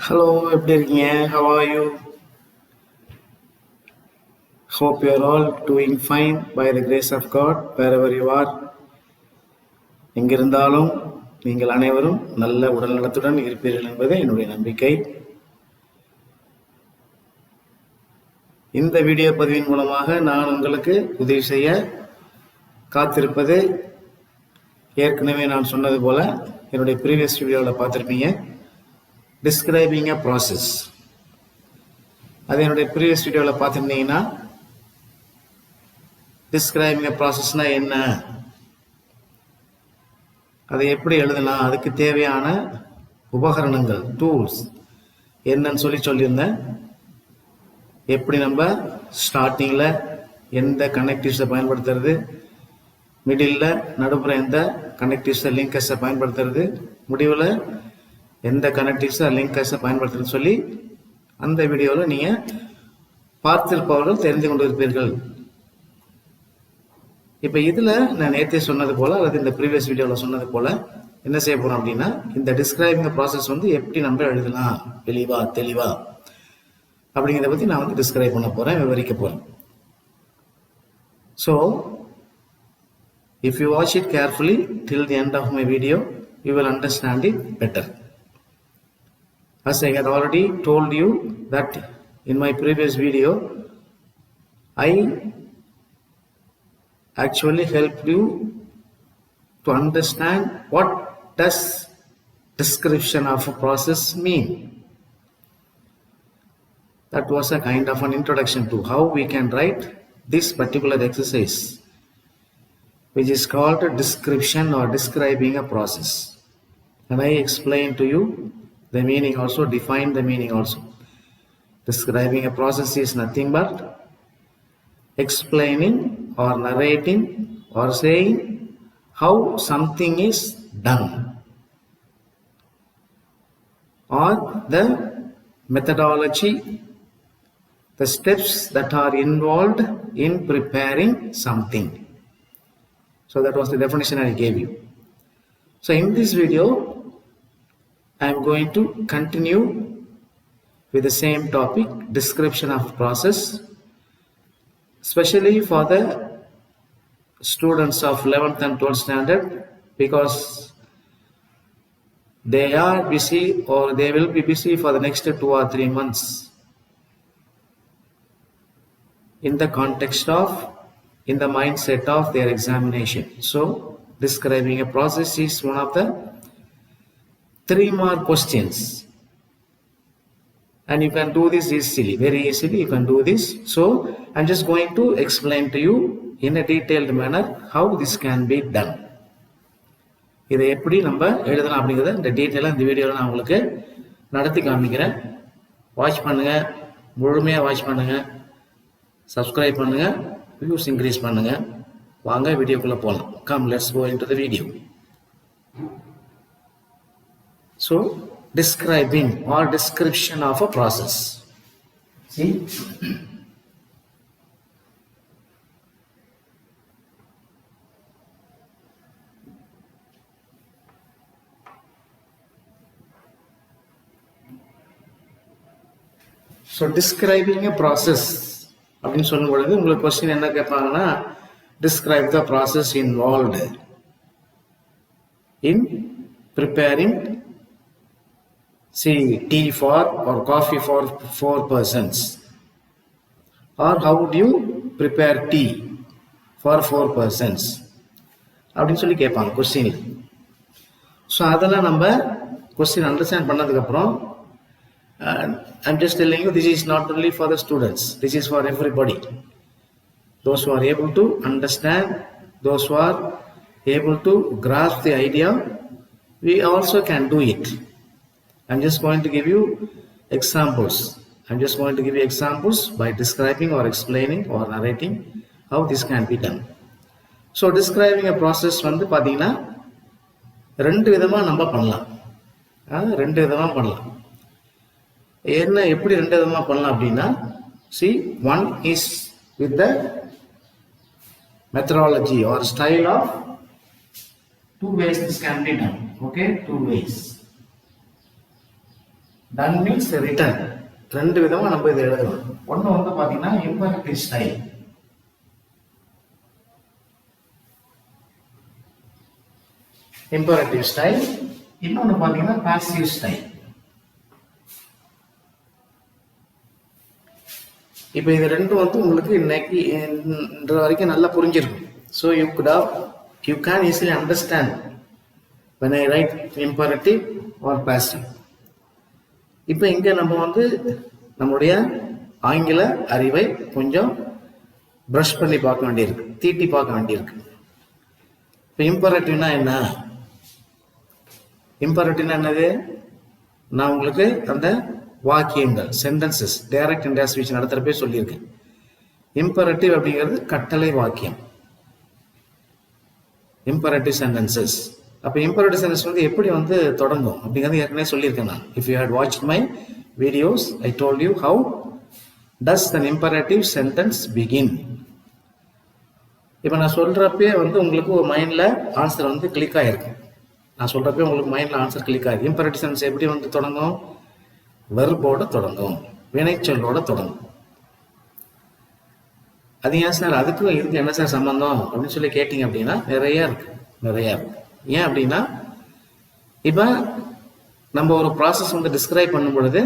Hello, எப்படி இருக்கீங்க? How are you? Hope you are all doing fine by the grace of God wherever you are. எங்கிருந்தாலும் நீங்கள் அனைவரும் நல்ல உடல் நலத்துடன் இருப்பீர்கள் என்பதே என்னுடைய நம்பிக்கை. இந்த வீடியோ பதிவின் மூலமாக நான் உங்களுக்கு உதவி செய்ய காத்திருப்பது ஏற்கனவே நான் சொன்னது போல என்னுடைய ப்ரீவியஸ் வீடியோவில் பார்த்துருப்பீங்க. டிஸ்கிரைபிங் அ ப்ராசஸ். அது என்னுடைய ப்ரீவியஸ் வீடியோவில் பார்த்துருந்தீங்கன்னா டிஸ்கிரைபிங் அ ப்ராசஸ்னா என்ன, அதை எப்படி எழுதலாம், அதுக்கு தேவையான உபகரணங்கள் டூல்ஸ் என்னன்னு சொல்லியிருந்தேன். எப்படி நம்ம ஸ்டார்டிங்கில் எந்த கனெக்டிவ்ஸை பயன்படுத்துறது, மிடில் நடுப்புற எந்த கனெக்டிவ்ஸை லிங்கர்ஸை பயன்படுத்துறது, முடிவில் எந்த கனெக்டிவ்ஸை லிங்கர்ஸை பயன்படுத்துறதுன்னு சொல்லி அந்த வீடியோவில் நீங்கள் பார்த்திருப்பவர்கள் தெரிந்து கொண்டு இருப்பீர்கள். இப்போ இதில் நான் நேற்றே சொன்னது போல் அல்லது இந்த ப்ரீவியஸ் வீடியோவில் சொன்னது போல் என்ன செய்ய போகிறோம் அப்படின்னா, இந்த டிஸ்கிரைபிங் ப்ராசஸ் எப்படி நம்ம எழுதலாம் தெளிவா அப்படிங்கிறத பற்றி நான் டிஸ்கிரைப் பண்ண போகிறேன், விவரிக்க போகிறேன். So if you watch it carefully till the end of my video, you will understand it better. As I had already told you that in my previous video, I actually helped you to understand what does description of a process mean. That was a kind of an introduction to how we can write this particular exercise, which is called description or describing a process. And I explained to you the meaning also, define the meaning also. Describing a process is nothing but explaining or narrating or saying how something is done, or the methodology, the steps that are involved in preparing something. So that was the definition I gave you. So in this video, I am going to continue with the same topic, description of process, especially for the students of 11th and 12th standard, because they are busy or they will be busy for the next 2 or 3 months in the context of, in the mindset of their examination. So describing a process is one of the 3 mark questions, and you can do this easily, very easily you can do this. So I'm just going to explain to you in a detailed manner how this can be done. இதை எப்படி நம்ம எழுதலாம் அப்படிங்கிறத இந்த டீட்டெயிலாக இந்த வீடியோவில் நான் உங்களுக்கு நடத்தி காமிக்கிறேன். வாட்ச் பண்ணுங்கள், முழுமையாக வாட்ச் பண்ணுங்கள், சப்ஸ்கிரைப் பண்ணுங்கள், வியூஸ் இன்க்ரீஸ் பண்ணுங்கள். வாங்க வீடியோக்குள்ளே போகலாம். Come, let's go into the video. So describing or description of a process. See, so describing a process அப்படின்னு சொல்லும் பொழுது உங்களுக்கு கொஸ்டின் என்ன கேட்பாங்கன்னா, describe the process involved in preparing, say, tea for or coffee for 4 persons, or how do you prepare tea for 4 persons அப்படின்னு சொல்லி கேட்பாங்க கொஸ்டினில். So அதெல்லாம் நம்ம கொஸ்டின் அண்டர்ஸ்டாண்ட் பண்ணதுக்கப்புறம், I'm just telling you, this is not only for the students, this is for everybody. Those who are able to understand, those who are able to grasp the idea, we also can do it. I'm just going to give you examples. I'm just going to give you examples by describing or explaining or narrating how this can be done. So describing a process பார்த்தீங்கன்னா 2 விதமாக நம்ம பண்ணலாம். 2 விதமாக பண்ணலாம். என்ன எப்படி 2 விதமாக பண்ணலாம் அப்படின்னா, see, one is with the methodology or style of 2 ways this can be done. Okay, 2 ways. Done means written. ரெண்டு விதமா நம்ம இதை எழுதலாம். ஒண்ணு வந்து பாத்தீங்கன்னா இம்பரேட்டிவ் ஸ்டைல். Imperative style. இன்னொன்னு பாத்தீங்கன்னா பாசிவ் ஸ்டைல். இப்போ இது ரெண்டும் வந்து உங்களுக்கு இன்னைக்கு இன்ற வரைக்கும் நல்லா புரிஞ்சிருக்கும். So you can easily understand when I write imperative or passive. இப்போ இங்க நம்ம வந்து நம்முடைய ஆங்கில அறிவை கொஞ்சம் பிரஷ் பண்ணி பார்க்க வேண்டியிருக்கு, தீட்டி பார்க்க வேண்டியிருக்கு. இப்போ இம்பரேட்டிவ்னா என்ன? இம்பரேட்டிவ்னா என்னது? நான் உங்களுக்கு அந்த வாக்கியங்கள் சென்டென்சஸ் டைரக்ட் இன்டைரக்ட் ஸ்பீச் நடத்துறப்பே சொல்லியிருக்கேன். இம்பரேட்டிவ் அப்படிங்கிறது கட்டளை வாக்கியம், இம்பரேட்டிவ் சென்டென்சஸ். அப்போ இம்பரேட்டிவ் சென்டென்ஸ் வந்து எப்படி வந்து தொடங்கும் அப்படிங்கிறது ஏற்கனவே சொல்லியிருக்கேன் நான். If you had watched my videos I told you how does an imperative sentence begin. இப்போ நான் சொல்றப்பே வந்து உங்களுக்கு ஒரு மைண்ட்ல ஆன்சர் வந்து கிளிக் ஆயிருக்கு. நான் சொல்றப்பே உங்களுக்கு மைண்ட்ல ஆன்சர் கிளிக் ஆயிருக்கு. இம்பரேட்டிவ் சென்டென்ஸ் எப்படி வந்து தொடங்கும்? வெர்போட தொடங்கும், வினைச்சொல்லோட தொடங்கும். அது ஏன் சார் அதுக்கும் இதுக்கு என்ன சார் சம்பந்தம் அப்படின்னு சொல்லி கேட்டீங்க அப்படின்னா நிறைய இருக்கு. ஏன் அப்படின்னா இப்போ நம்ம ஒரு ப்ராசஸ் வந்து டிஸ்கிரைப் பண்ணும் பொழுது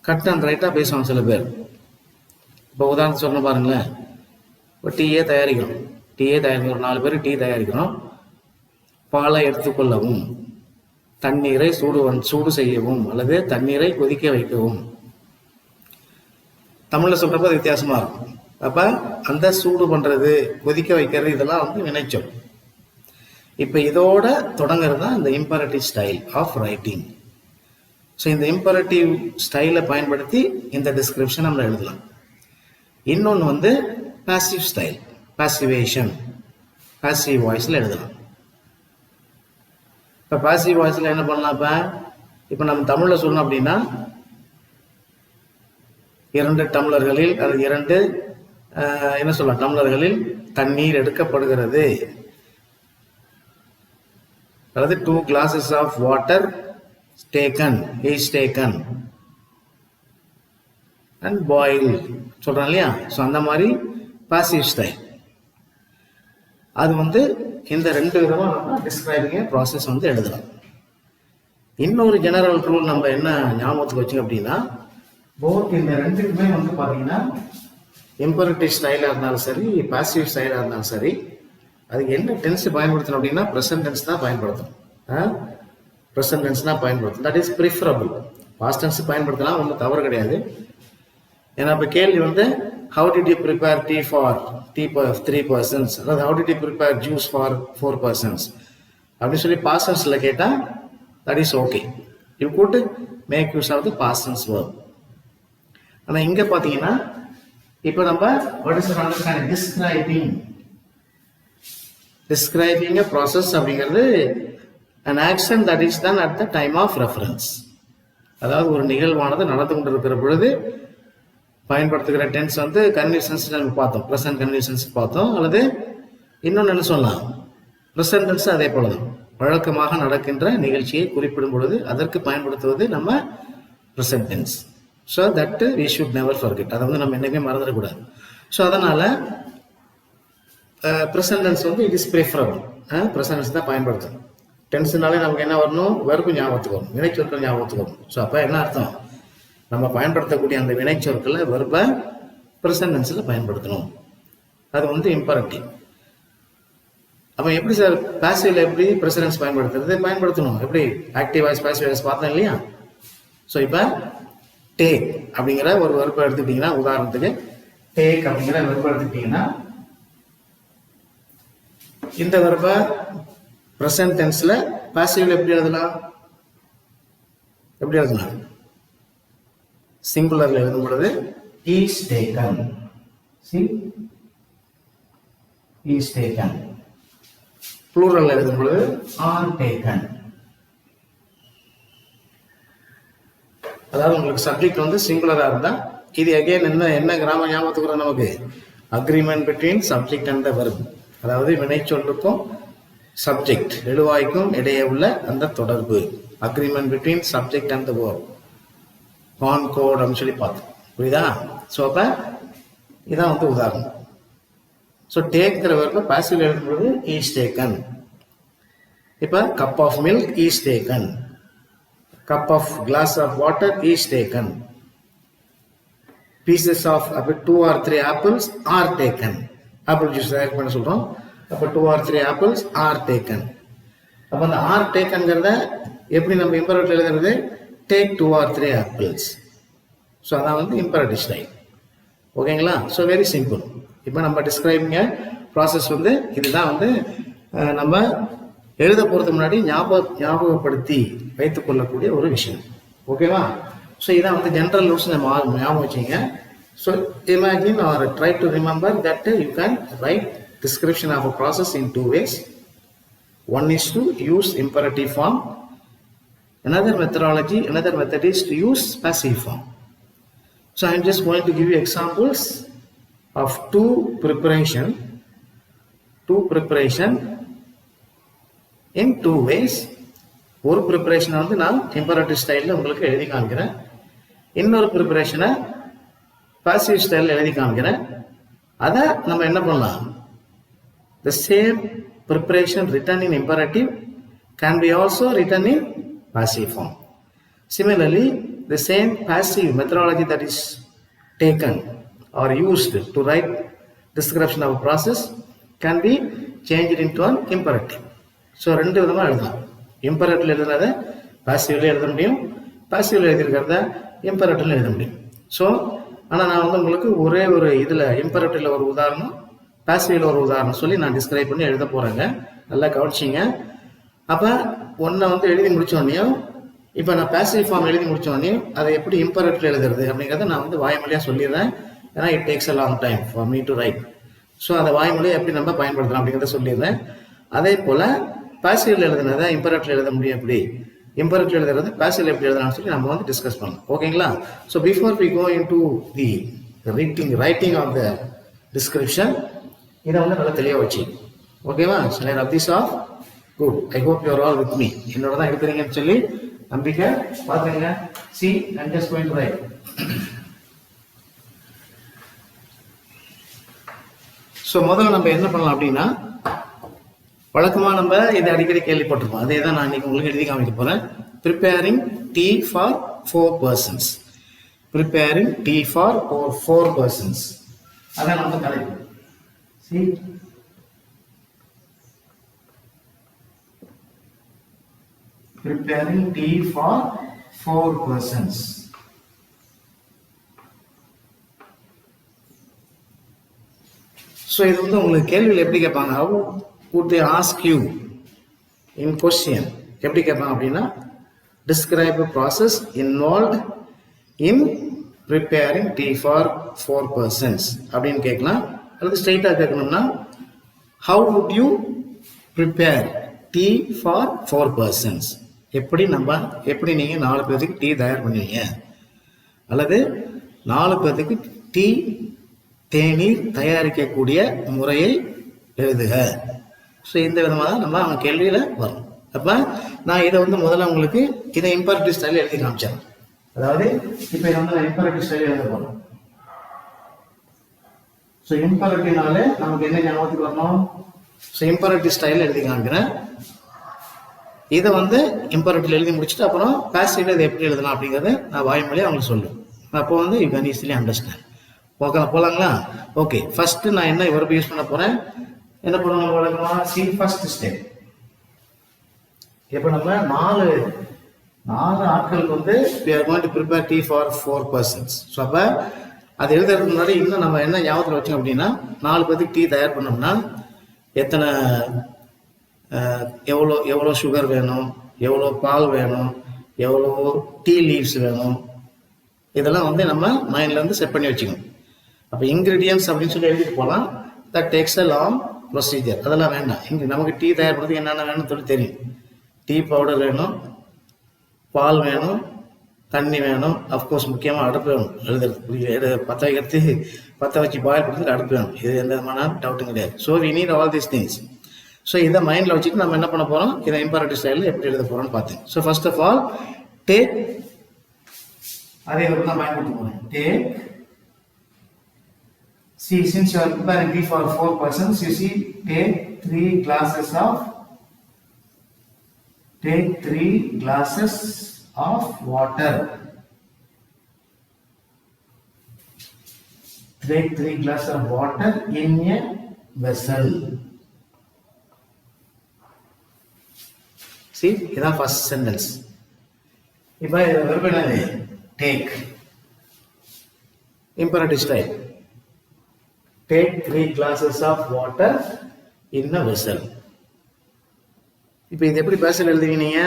கட் அண்ட் ரைட்டா பேசுவாங்க சில பேர். இப்போ உதாரணம் சொல்லணும் பாருங்களேன். இப்போ டீயே தயாரிக்கிறோம், ஒரு 4 பேர் டீ தயாரிக்கிறோம். பாலை எடுத்துக்கொள்ளவும், தண்ணீரை சூடு செய்யவும் அல்லது தண்ணீரை கொதிக்க வைக்கவும். தமிழ்ல சொல்றப்ப அது வித்தியாசமா இருக்கும். அப்ப அந்த சூடு பண்றது, கொதிக்க வைக்கிறது இதெல்லாம் வந்து வினைச்சொல். இப்ப இதோட தொடங்குறது தான் இந்த imperative style of writing. So இந்த இம்பரேட்டிவ் ஸ்டைலை பயன்படுத்தி இந்த டிஸ்கிரிப்ஷன் நம்ம எழுதலாம். இன்னொன்று வந்து பாசிவ் ஸ்டைல், பாசிவேஷன், பாசிவ் வாய்ஸ்ல எழுதலாம். இப்போ பாசிவ் வாய்ஸ்ல என்ன பண்ணலாம்? இப்போ நம்ம தமிழ்ல சொல்லணும் அப்படின்னா 2 டம்ளர்களில் அது 2 என்ன சொல்லலாம், டம்ளர்களில் தண்ணீர் எடுக்கப்படுகிறது, அதாவது 2 glasses of water is taken and boiled சொல்றோம் இல்லையா? ஸோ அந்த மாதிரி பாசிவ் ஸ்டைல். அது வந்து இந்த 2 விதமா நம்ம டிஸ்கிரைபிங் ப்ராசஸ் வந்து எழுதலாம். இன்னொரு ஜெனரல் ரூல் நம்ம என்ன ஞாபகத்துக்கு வச்சோம் அப்படின்னா, போத் இந்த 2க்குமே வந்து பார்த்தீங்கன்னா இம்பரேட்டிவ் ஸ்டைலாக இருந்தாலும் சரி, பாசிவ் ஸ்டைலாக இருந்தாலும் சரி, அதுக்கு என்ன டென்ஸ் பயன்படுத்தணும் அப்படின்னா ப்ரெசன்ட் டென்ஸ் தான் பயன்படுத்தணும். ப்ரெசன்ட் டென்ஸ் தான் பயன்படுத்தணும். That is preferable. Past tense பயன்படுத்தலாம், ஒன்றும் தவறு கிடையாது. ஏன்னா இப்போ கேள்வி வந்து how did you prepare tea for 3 persons, அதாவது how did you prepare juice for 4 persons அப்படின்னு சொல்லி past tenseல கேட்டால் that is okay. You could make use of the past tense verb. ஆனால் இங்கே பார்த்தீங்கன்னா இப்போ நம்ம what is the understanding? Describing a process அப்படிங்கிறது an action that is done at the time of reference. அதாவது ஒரு நிகழ்வானது நடந்து கொண்டிருக்கிற பொழுது பயன்படுத்துகிற டென்ஸ் வந்து கன்டினியூஸ் நம்ம பார்த்தோம், ப்ரெசன்ட் கன்டினியூஸ் பார்த்தோம். அல்லது இன்னொன்று என்ன சொல்லலாம், ப்ரெசன்ட் டென்ஸ் அதே போல தான் வழக்கமாக நடக்கின்ற நிகழ்ச்சியை குறிப்பிடும் பொழுது அதற்கு பயன்படுத்துவது நம்ம present tense. So that we should never forget. அதை வந்து நம்ம என்னைக்குமே மறந்துடக்கூடாது. ஸோ அதனால ப்ரெசன்ட் டென்ஸ் வந்து it is preferable. Present tense தான் பயன்படுத்தணும். டென்ஸ்னாலே நமக்கு என்ன வரணும்? வெறுப்பு ஞாபகத்துக்கு வரும், வினைச்சொற்கள் ஞாபகத்துக்கு வரும். ஸோ அப்போ என்ன அர்த்தம்? நம்ம பயன்படுத்தக்கூடிய அந்த வினைச்சொற்களை வெறுப்பை ப்ரெசன்ட் டென்ஸில் பயன்படுத்தணும். அது வந்து இம்பரேட்டிவ். அப்போ எப்படி சார் பாசிவ்ல எப்படி ப்ரெசன்ட் டென்ஸ் பயன்படுத்தணும்? எப்படி ஆக்டிவ் வாய்ஸ், பாசிவ் வாய்ஸ் பார்த்தோம் இல்லையா? ஸோ இப்போ டேக் அப்படிங்கிற ஒரு வெறுப்பை எடுத்துக்கிட்டீங்கன்னா, உதாரணத்துக்கு டேக் அப்படிங்கிற வெறுப்பை எடுத்துக்கிட்டீங்கன்னா, இந்த வெறுப்பை ப்ரெசன்ட் டென்ஸ்ல பாசிவ்ல எப்படி எழுதலாம்? சிங்குலர்ல எழுதும் பொழுது is taken. ப்ளூரல் எழுதும் பொழுது are taken. அதாவது உங்களுக்கு சப்ஜெக்ட் வந்து சிங்குலரா இருந்தா இது அகைன் என்ன கிராம ஞாபகத்துக்கு நமக்கு agreement between subject and the verb. அதாவது வினைச்சொல்லுக்கும் சப்ஜெக்ட் எழுவாய்க்கும் இடையே உள்ள அந்த தொடர்பு. agreement between subject and the verb. Concord அப்படின்னு சொல்லி பார்த்தோம். புரியுதா? ஸோ அப்போ இதான் வந்து உதாரணம். ஸோ டேக்கிற verb பாசிவ் எழுதும்போது is taken. இப்போ cup of milk is taken. Cup of glass of water is taken. Pieces of 2 or 3 apples are taken. Apple juice தயார் பண்ண சொல்றோம். அப்போ 2 or 3 apples are taken. அப்போ அந்த are takenங்கிறத எப்படி நம்ம இம்பரேட்டிவ் எழுதுறது? Take 2 or 3 apples. ஸோ அதான் வந்து இம்பரேட்டிவ் ஸ்டைல். ஓகேங்களா? So very simple. இப்போ நம்ம டிஸ்கிரைபிங்க ப்ராசஸ் வந்து இதுதான் வந்து நம்ம எழுத போகிறதுக்கு முன்னாடி ஞாபகப்படுத்தி வைத்துக் கொள்ளக்கூடிய ஒரு விஷயம். ஓகேவா? ஸோ இதான் வந்து ஜென்ரல் ரூல்ஸ் நம்ம ஞாபகம் வச்சிங்க. So imagine or try to remember that you can write description of a process in 2 ways. One is to use imperative form. Another method is to use passive form. So I am just going to give you examples of two preparation in 2 ways. ஒரு ப்ரிப்பரேஷனை வந்து நான் imperative ஸ்டைலில் உங்களுக்கு எழுதி காமிக்கிறேன். இன்னொரு ப்ரிப்பரேஷனை passive ஸ்டைலில் எழுதி காமிக்கிறேன். அதை நம்ம என்ன பண்ணலாம்? The same preparation written in imperative can be also written in passive form. Similarly, the same passive methodology that is taken or used to write description of a process can be changed into an imperative. So ரெண்டு விதமாக எழுதலாம். இம்பரேட்டிவ்ல எழுதுனதை பாசிவ்ல எழுத முடியும், பாசிவ்ல எழுதியிருக்கிறத இம்பரேட்டிவ்ல எழுத முடியும். So ஆனால் நான் வந்து உங்களுக்கு ஒரே ஒரு இதில் இம்பரேட்டிவ்ல ஒரு உதாரணம், பாசிவ்ல ஒரு உதாரணம் சொல்லி நான் டிஸ்கிரைப் பண்ணி எழுத போகிறேங்க. நல்லா கவனிச்சிங்க. அப்போ ஒன்றை வந்து எழுதி முடித்தோடனையும் இப்போ நான் பாசிவ் ஃபார்ம் எழுதி முடித்தோடனையும் அதை எப்படி இம்பரேட்டிவ்ல எழுதுறது அப்படிங்கிறத நான் வந்து வாய்மொழியாக சொல்லிடுறேன். ஏன்னா it takes a long time for me to write. So அந்த வாய்மொழியை எப்படி நம்ம பயன்படுத்தலாம் அப்படிங்கிறத சொல்லிடுறேன். அதே போல் பாசிவ்ல எழுதுனதை இம்பரேட்டிவ்ல எழுத முடியும். எப்படி இம்பரேட்டிவ்ல எழுதுறது பாசிவ்ல எப்படி எழுதலாம்னு சொல்லி நம்ம வந்து டிஸ்கஸ் பண்ணலாம். ஓகேங்களா? So before we go in to the writing of the description, இதை வந்து நல்லா தெளிவாக வச்சு. ஓகேவா? சிலர் of this of good. I hope you are all with me. என்னோட தான் எடுக்கிறீங்கன்னு சொல்லி நம்பிக்கை. பார்த்துங்க. சி I am just going to write. So முதல்ல நம்ம என்ன பண்ணலாம் அப்படின்னா, வழக்கமாக நம்ம இதை அடிக்கடி கேள்விப்பட்டிருப்போம். அதே தான் நான் இன்னைக்கு உங்களுக்கு எழுதி காமிக்க போகிறேன். Preparing T for 4 persons. Preparing T for 4 persons. அதான் நம்ம தலைப்பு. Preparing tea for 4 persons. So இது வந்து உங்களுக்கு கேள்வியில் எப்படி கேட்பாங்க? How would they ask you in question? எப்படி கேட்பாங்க அப்படின்னா, describe a process involved in preparing tea for 4 persons அப்படின்னு கேட்கலாம். அல்லது ஸ்ட்ரெயிட்டாக கேட்கணும்னா, how would you prepare tea for 4 persons? எப்படி நீங்கள் 4 பேருக்கு டீ தயார் பண்ணுவீங்க, அல்லது 4 பேருக்கு டீ தேநீர் தயாரிக்கக்கூடிய முறையை எழுதுக. ஸோ இந்த விதமாக தான் நம்ம அவங்க கேள்வியில் வரும். அப்போ நான் இதை வந்து முதல்ல உங்களுக்கு இதை இம்பரேட்டிவ் ஸ்டைலில் எழுதி காமிச்சேன். அதாவது இப்போ இதை வந்து நான் இம்பரேட்டிவ் ஸ்டைலில் எழுத போகிறேன். ஸோ இம்பரேட்டிவ்னாலே நமக்கு என்ன ஞாபகத்துக்கு வரணும்? ஸோ இம்பரேட்டிவ் ஸ்டைலில் எழுதி காமிக்கிறேன். இதை வந்து இம்பரேட்டிவ் எழுதி முடிச்சுட்டு அப்புறம் பாசிவ்ல இதை எப்படி எழுதலாம் அப்படிங்கிறத நான் வாய்மொழியாக அவங்களுக்கு சொல்லுவேன். அப்போ வந்து you can easily understand. Okay, போகலாங்களா? ஓகே, ஃபர்ஸ்ட் நான் என்ன வெர்ப் யூஸ் பண்ண போகிறேன்? என்ன பண்ணுவாங்க வழக்கமாக? See first step. இப்போ நம்ம 4 ஆட்களுக்கு வந்து we are going to prepare tea for 4 persons. So அப்போ அது எழுதுறதுக்கு முன்னாடி இன்னும் நம்ம என்ன ஞாபகத்தில் வச்சோம் அப்படின்னா, 4 பேருக்கு டீ தயார் பண்ணோம்னா எத்தனை எவ்வளோ சுகர் வேணும், எவ்வளோ பால் வேணும், எவ்வளோ டீ லீவ்ஸ் வேணும், இதெல்லாம் வந்து நம்ம மைண்ட்லேருந்து செட் பண்ணி வச்சுக்கணும். அப்போ இன்க்ரீடியன்ஸ் அப்படின்னு சொல்லி எழுதிட்டு போகலாம். That takes a long procedure. அதெல்லாம் வேண்டாம். இங்கே நமக்கு டீ தயார் பண்ணுறதுக்கு என்னென்ன வேணும்னு சொல்லி தெரியும். டீ பவுடர் வேணும், பால் வேணும், தண்ணி வேணும், அஃப்கோர்ஸ் முக்கியமாக அடுப்பு வேணும். பற்ற வச்சு பாயில் பண்ணுறதுக்கு அடுப்பு வேணும். இது எந்த விதமான டவுட்டும் கிடையாது. So we need all these things. So இதை மைண்டில் வச்சுட்டு நம்ம என்ன பண்ண போகிறோம், இதை இம்பேரேட்டிவ் ஸ்டைலில் எப்படி எழுத போகிறோம்னு பார்த்தேன். So first of all take, அதே வந்து நான் பயன்படுத்த போகிறேன். Take, see, since you are preparing tea for 4 persons, you see, take 3 glasses of water. Take 3 glasses of water in a vessel. See, this is first sentence. If I verb take, imperative style. Take 3 glasses of water in a vessel. இப்போ இது எப்படி பேசில் எழுதுவீங்க?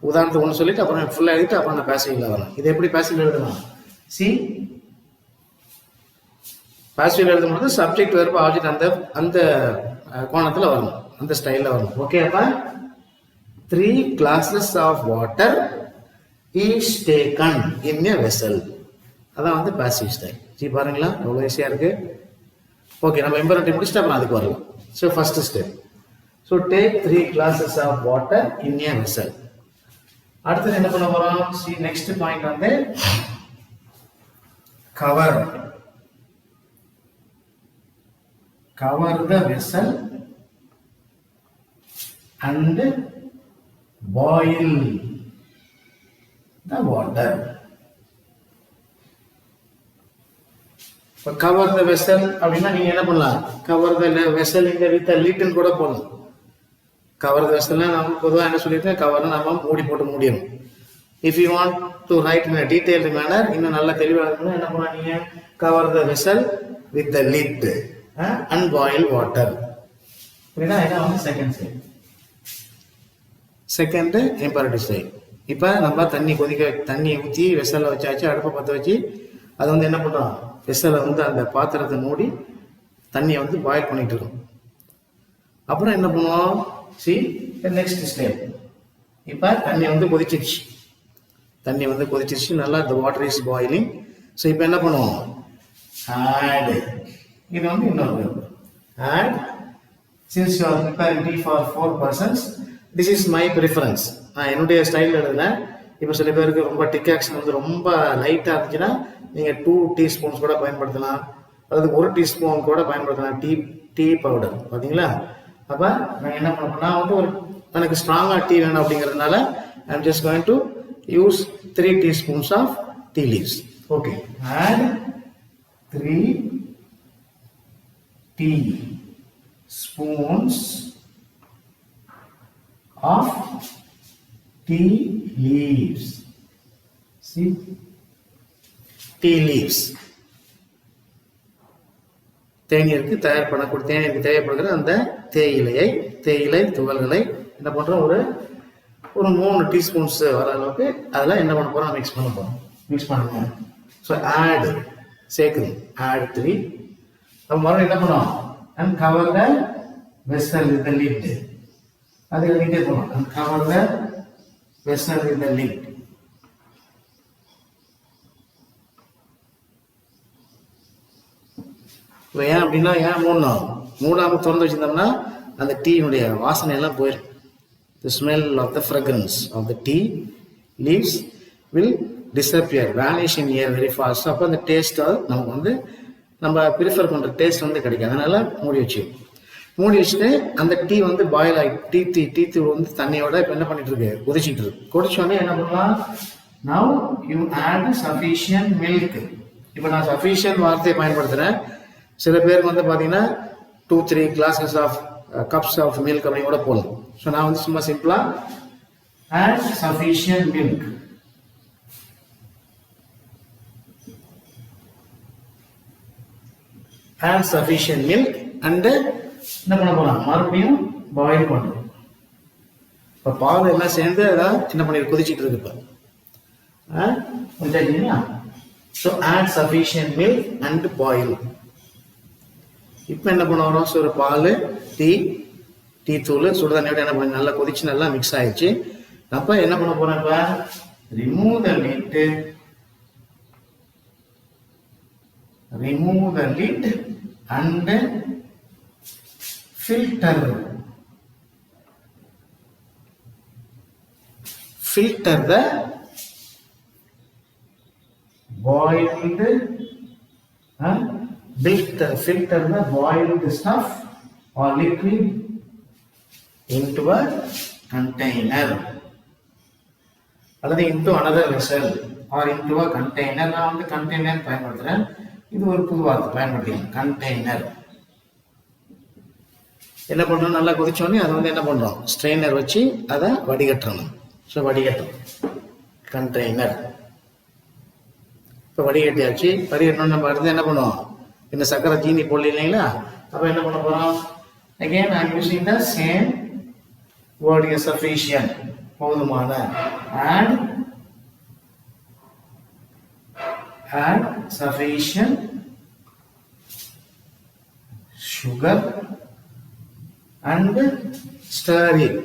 உதாரணத்துக்கு ஒன்று சொல்லிட்டு அப்புறம் ஃபுல்லாக எழுதிட்டு அப்புறம் நான் பேசிவில் வரேன். இது எப்படி பேசில் எழுதலாம்? சி, பாசிட்டிவ் எழுதும்போது சப்ஜெக்ட் வெர்ப் ஆப்ஜெக்ட் அந்த கோணத்தில் வரணும், அந்த ஸ்டைலில் வரணும். ஓகே, அப்போ 3 glasses of water is taken in a vessel. அதான் வந்து பாசிவ் ஸ்டைல். ஜி பாருங்களா எவ்வளோ ஈஸியாக இருக்கு. ஓகே, நம்ம இம்பரேட்டிவ் முடிச்சுட்டு அப்புறம் அதுக்கு வரலாம். So first step, so take 3 glasses of water in a vessel. அடுத்தது என்ன பண்ண போகிறோம்? சி, நெக்ஸ்ட் பாயிண்ட் வந்து cover. Cover the vessel and boil the water. Cover the vessel அப்படின்னா நீங்க என்ன பண்ணலாம்? Cover the vessel இங்க with a lid கூட போடலாம். Cover the vessel நம்ம பொதுவாக என்ன சொல்லியிருக்கேன், கவர்னு நம்ம மூடி போட்டு மூடிடும். If you want to write in a detailed manner, இன்னும் நல்ல தெளிவாக இருக்கணும், என்ன பண்ணீங்க? Cover the vessel with the lid and boil water. புரியுதா? இதான் வந்து second style. Second imperative style. இப்போ நம்ம தண்ணி ஊற்றி வெசலில் வச்சாச்சு, அடுப்பை பற்ற வச்சு அது வந்து என்ன பண்ணுறோம், வெசலை வந்து அந்த பாத்திரத்தை மூடி தண்ணியை வந்து பாயில் பண்ணிட்டு இருக்கோம். அப்புறம் என்ன பண்ணுவோம்? C, next step. இப்போ தண்ணி வந்து கொதிச்சிருச்சு நல்லா, இந்த வாட்டர் இஸ் பாயிலிங். ஸோ இப்போ என்ன பண்ணுவோம்? ஆட். இது வந்து இன்னொரு verb. And since you are preparing tea for 4 persons, this is my preference. நான் என்னுடைய ஸ்டைலில் எழுதுனேன். இப்போ சில பேருக்கு ரொம்ப டிகாக்ஷன் வந்து ரொம்ப லைட்டாக இருந்துச்சுன்னா நீங்கள் 2 டீஸ்பூன்ஸ் கூட பயன்படுத்தலாம், அல்லது 1 டீஸ்பூன் கூட பயன்படுத்தலாம். டீ பவுடர் பார்த்தீங்களா? அப்போ நான் என்ன பண்ண வந்து எனக்கு ஸ்ட்ராங்காக டீ வேணும் அப்படிங்கிறதுனால I am just going to use 3 teaspoons of tea leaves. Okay, add 3 teaspoons of tea leaves. See, tea leaves. தேநீருக்கு தேவைப்படுகிற அந்த தேயிலை துகள்களை என்ன பண்றோம், ஒரு 3 டீஸ்பூன்ஸ் வர அளவுக்கு அதெல்லாம் என்ன பண்ண போறோம், மிக்ஸ் பண்ணுங்க. ஸோ ஆட் சேர்க்குது, ஆட் 3. அப்போ மறுபடியும் என்ன பண்ணுவோம், and cover the vessel with the lid. அது எழுதிட்டே போகணும், and cover the vessel with the lid. ஏன் அப்படின்னா, ஏன் மூடாம திறந்து வச்சிருந்தோம்னா அந்த டீனுடைய வாசனை எல்லாம் போயிடும். The smell of the fragrance of the tea leaves will disappear, vanish in air very fast. அப்போ அந்த டேஸ்ட் நமக்கு வந்து நம்ம ப்ரிஃபர் பண்ணுற டேஸ்ட் வந்து கிடைக்கும். அதனால மூடி வச்சுட்டு அந்த டீ வந்து பாயில் ஆகி டீ தூள் வந்து தண்ணியோட இப்போ என்ன பண்ணிட்டு இருக்கு, கொதிச்சுட்டு இருக்கு. கொதிச்சோடனே என்ன பண்ணலாம், now you add sufficient milk. இப்போ நான் sufficient வார்த்தையை பயன்படுத்துகிறேன். சில பேருக்கு வந்து பார்த்தீங்கன்னா 2-3 glasses of cups of milk அப்படின்னு கூட போடலாம். ஸோ நான் வந்து சும்மா சிம்பிளா add sufficient milk. add sufficient milk and என்ன பண்ண போறோம், மறுபடியும் பாயில் பண்ணணும். இப்போ பால் எல்லாம் சேர்ந்து அதான் என்ன பண்ணி கொதிச்சிட்டு இருக்கு. இப்போ புரிஞ்சுங்களா? So add sufficient milk and boil. இப்போ என்ன பண்ண வரோம், ஸோ ஒரு பால் டீ தூள் சுடுதண்ணியோட என்ன பண்ணி நல்லா கொதிச்சு நல்லா மிக்ஸ் ஆயிடுச்சு. அப்போ என்ன பண்ண போறோம், இப்போ remove the lid and filter filter the boiled filter the boiled stuff or liquid into a container அல்லது into another vessel or into a container. நான் வந்து container பயன்படுத்துறேன். இது ஒரு புது வார்த்தை பயன்படுத்திக்கலாம். container என்ன பண்றோம், நல்லா கொதிச்சோடனே அதை வந்து என்ன பண்றோம், ஸ்ட்ரெயினர் வச்சு அதை வடிகட்டணும். So வடிகட்டும் container. இப்போ வடிகட்டியாச்சு. வடிகட்டணும் நம்ம அடுத்து என்ன பண்ணுவோம், இந்த சக்கரை தீனி போடல இல்லைங்களா, அப்போ என்ன பண்ண போறோம், again I am using the same word is sufficient, போதுமான. add sufficient sugar and stir it.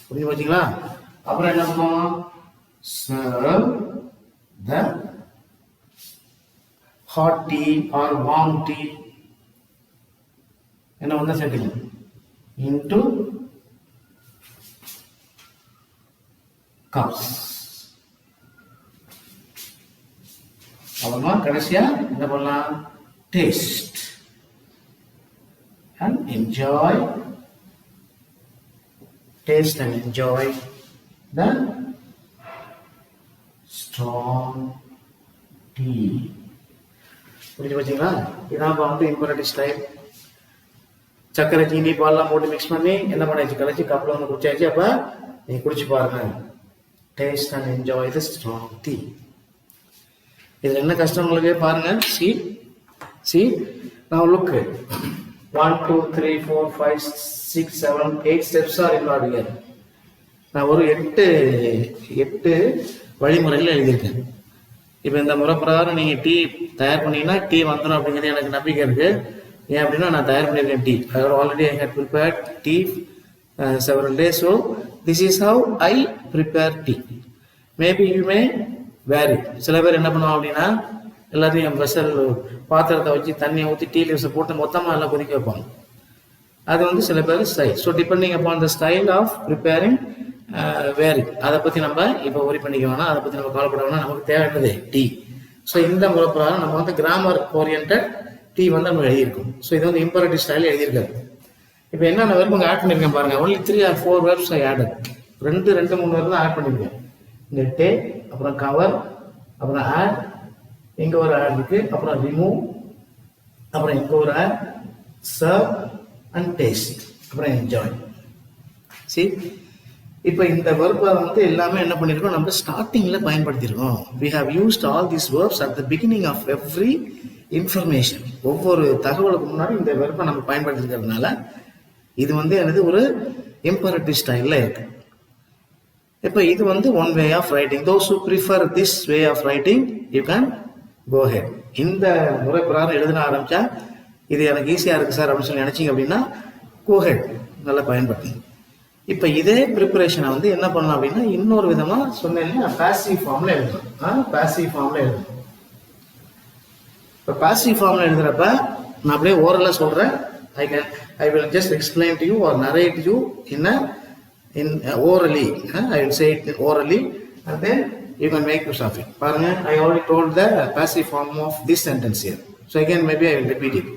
புரிஞ்சு வச்சுங்களா. அப்புறம் என்ன பண்ணுவோம், serve the hot tea or warm tea என்ன வந்து சேர்த்துக்கணும் into cups. அப்புறமா கடைசியா என்ன பண்ணலாம், taste and enjoy the strong tea. புரிஞ்சு வச்சுங்களா. இதான் வந்து இம்பரேட்டிவ் ஸ்டைல். சக்கரை சீனி பால்லாம் போட்டு மிக்ஸ் பண்ணி என்ன பண்ணாச்சு, கழிச்சு கப்பில் வந்து குடிச்சாச்சு. அப்ப நீங்க குடிச்சு பாருங்க, taste and enjoy the strong tea. இதுல என்ன கஷ்டம் உங்களுக்கு பாருங்க. C now look 1 2 3 4 5 6 7 8 steps are involved here. நான் ஒரு 8 வழிமுறைகள் எழுதியிருக்கேன். இப்போ இந்த முறை பிரகாரம் நீங்க டீ தயார் பண்ணீங்கன்னா டீ வந்துடும் அப்படிங்கிறது எனக்கு நம்பிக்கை இருக்கு. ஏன் அப்படின்னா நான் தயார் பண்ணியிருக்கேன் tea. Already I had prepared tea several days. So this is how I prepare tea. Maybe you may vary. சில பேர் என்ன பண்ணுவோம் அப்படின்னா எல்லாத்தையும் வெசல் பாத்திரத்தை வச்சு தண்ணியை ஊற்றி டீ லீவ்ஸை போட்டு மொத்தமாக எல்லாம் கொதிக்க வைப்பாங்க. அது வந்து சில பேர் style. So depending upon the style of preparing vary. அதை பற்றி நம்ம இப்போ ஒரி பண்ணிக்க வேணாம், அதை பற்றி நம்ம கவலைப்பட வேணாம். நமக்கு தேவையானது டீ. ஸோ இந்த முறை பிரகாரம் நம்ம வந்து கிராமர் ஓரியன்ட் டீ வந்து நம்ம எழுதியிருக்கோம். ஸோ இது வந்து இம்பரேட்டிவ் ஸ்டைல் எழுதியிருக்காரு. இப்போ என்னென்ன வெர்ப் அங்கே ஆட் பண்ணியிருக்கேன் பாருங்க. Only 3 or 4 verbs I added. 2 3 verb தான் ஆட் பண்ணியிருக்கேன். இந்த டேக், அப்புறம் கவர், அப்புறம் ஆட், இங்கே ஒரு ஆட் இருக்கு, அப்புறம் ரிமூவ், அப்புறம் இங்கே ஒரு ஆட், சர்வ் அண்ட் டேஸ்ட், அப்புறம் என்ஜாய். சரி, இப்போ இந்த வெர்பை வந்து எல்லாமே என்ன பண்ணியிருக்கோம், நம்ம ஸ்டார்டிங்கில் பயன்படுத்தியிருக்கோம். we have used all these verbs at the beginning of every information. ஒவ்வொரு தகவலுக்கு முன்னாடி இந்த வெர்பை நம்ம பயன்படுத்திருக்கிறதுனால இது வந்து எனது ஒரு இம்பரேட்டிவ் ஸ்டைலில் இருக்கு. இப்போ இது வந்து one way of writing. those who prefer this way of writing you can go ahead. இந்த முறை பிரகாரம் எழுதின ஆரம்பிச்சா இது எனக்கு ஈஸியாக இருக்குது சார் அப்படின்னு சொல்லி நினச்சிங்க அப்படின்னா go ahead, நல்லா பயன்படுத்துங்க. இப்போ இதே ப்ரிப்பரேஷனை வந்து என்ன பண்ணலாம் அப்படின்னா இன்னொரு விதமாக சொன்னேன், பாசிவ் ஃபார்மில் எழுதணும். பாசிவ் ஃபார்மில் எழுதணும். இப்போ பாசிவ் ஃபார்மில் எழுதுறப்ப நான் அப்படியே ஓரலாக சொல்கிறேன். I will just explain to you or narrate you in orally. I will say it orally and then you can make use of it. பாருங்க, I already told the passive form of this sentence here. So again maybe I will repeat it.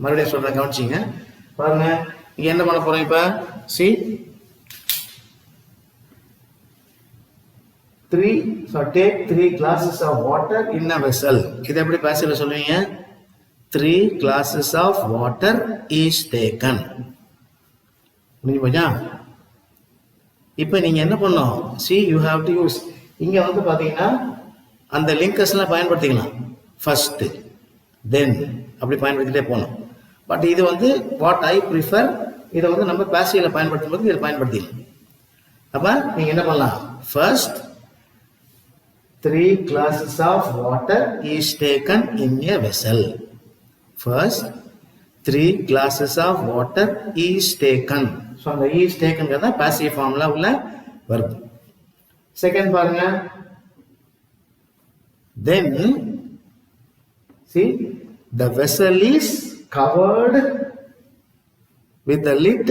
மறுபடியும் சொல்கிறேன், கவனிச்சிங்க. பாருங்க, இங்கே என்ன பண்ண போகிறோம் இப்போ, see 3, so take 3 glasses of water in a vessel. இது எப்படி பாசிவ்ல சொல்லுவீங்க, 3 glasses of water is taken. புரிஞ்சு போச்சா. இப்போ நீங்க என்ன பண்ணணும், see you have to use, இங்க வந்து பாத்தீங்கன்னா அந்த லிங்கர்ஸ்லாம் பயன்படுத்திக்கலாம். ஃபர்ஸ்ட் தென் அப்படி பயன்படுத்திட்டே போகணும். பட் இது வந்து வாட் ஐ ப்ரிஃபர், இதை வந்து நம்ம பாசிவ்ல பயன்படுத்தும் போது இதை பயன்படுத்திக்கலாம். அப்ப நீங்க என்ன பண்ணலாம், first 3 glasses of water is taken in a vessel. First 3 glasses of water is taken. So அந்த is taken ங்கறத passive formula உள்ள verb. Second பாருங்க, then see the vessel is covered with the lid